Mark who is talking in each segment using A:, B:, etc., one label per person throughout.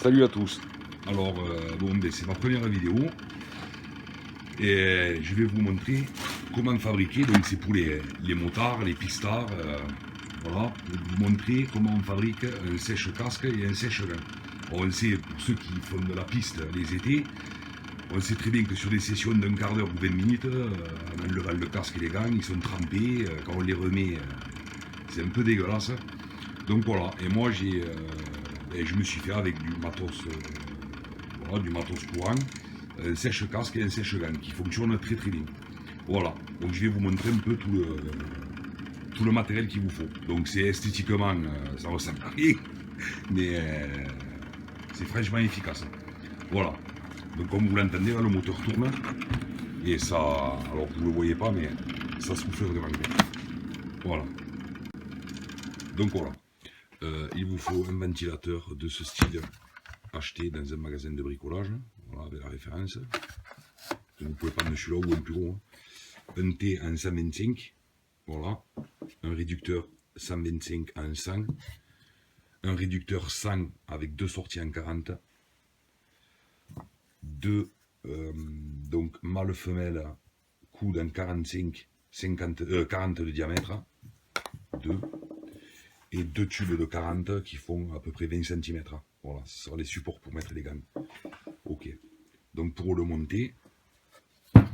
A: Salut à tous.
B: Alors, c'est ma première vidéo et je vais vous montrer comment fabriquer. Donc, c'est pour les motards, les pistards. Voilà, je vais vous montrer comment on fabrique un sèche-casque et un sèche-gants. On sait, pour ceux qui font de la piste les étés, on sait très bien que sur des sessions d'un quart d'heure ou 20 minutes, en enlevant le casque et les gants, ils sont trempés. Quand on les remet, c'est un peu dégueulasse. Donc voilà, et moi je me suis fait avec du matos, du matos courant, un sèche-casque et un sèche-gants qui fonctionnent très très bien. Voilà, donc je vais vous montrer un peu tout le matériel qu'il vous faut. Donc c'est esthétiquement, ça ressemble à rien, mais c'est franchement efficace. Voilà, donc comme vous l'entendez, le moteur tourne, et ça, alors vous ne le voyez pas, mais ça souffle vraiment bien. Voilà, donc voilà. Il vous faut un ventilateur de ce style acheté dans un magasin de bricolage, voilà, avec la référence. Vous pouvez prendre celui-là ou un plus gros. Un T en 125, voilà. Un réducteur 125 en 100. Un réducteur 100 avec deux sorties en 40. Deux donc mâle femelle coude en 45, 40 de diamètre. Deux. Et deux tubes de 40 qui font à peu près 20 cm. Voilà, ce sera les supports pour mettre les gants. Ok. Donc pour le monter,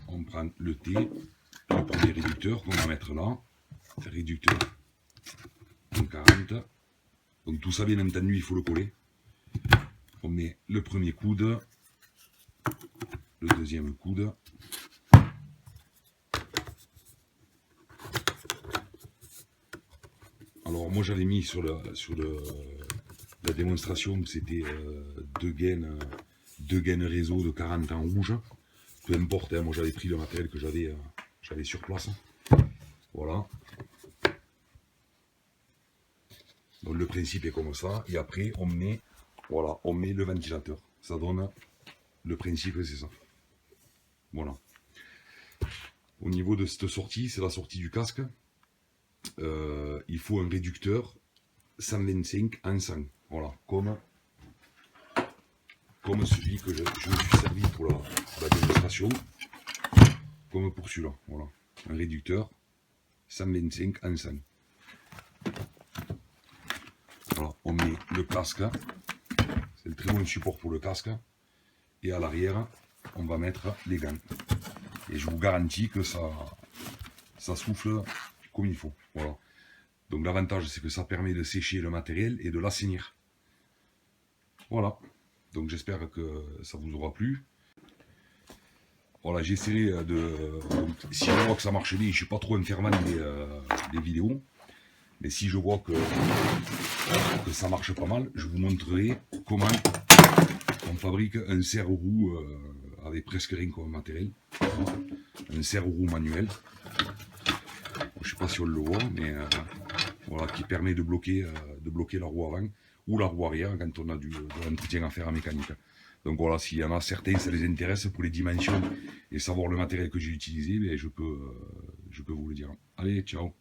B: on prend le T, le premier réducteur qu'on va mettre là. Réducteur en 40. Donc tout ça, bien entendu, il faut le coller. On met le premier coude, le deuxième coude. Alors moi j'avais mis sur la démonstration, c'était deux gaines réseau de 40 en rouge. Peu importe, hein, moi j'avais pris le matériel que j'avais sur place. Voilà. Donc le principe est comme ça. Et après on met le ventilateur. Ça donne le principe, c'est ça. Voilà. Au niveau de cette sortie, c'est la sortie du casque. Il faut un réducteur 125 en 100. Voilà, comme celui que je me suis servi pour la démonstration, comme pour celui-là. Voilà, un réducteur 125 en 100. Voilà, on met le casque, c'est le très bon support pour le casque, et à l'arrière, on va mettre les gants. Et je vous garantis que ça souffle comme il faut. Voilà. Donc l'avantage, c'est que ça permet de sécher le matériel et de l'assainir. Voilà. Donc j'espère que ça vous aura plu. Voilà, j'essaierai si je vois que ça marche bien, je ne suis pas trop un fervent des vidéos. Mais si je vois que ça marche pas mal, je vous montrerai comment on fabrique un serre-roue avec presque rien comme matériel. Voilà. Un serre-roue manuel. Je ne sais pas si on le voit, mais voilà, qui permet de bloquer la roue avant ou la roue arrière quand on a de l'entretien à faire en mécanique. Donc voilà, s'il y en a certains, ça les intéresse pour les dimensions et savoir le matériel que j'ai utilisé, je peux vous le dire. Allez, ciao.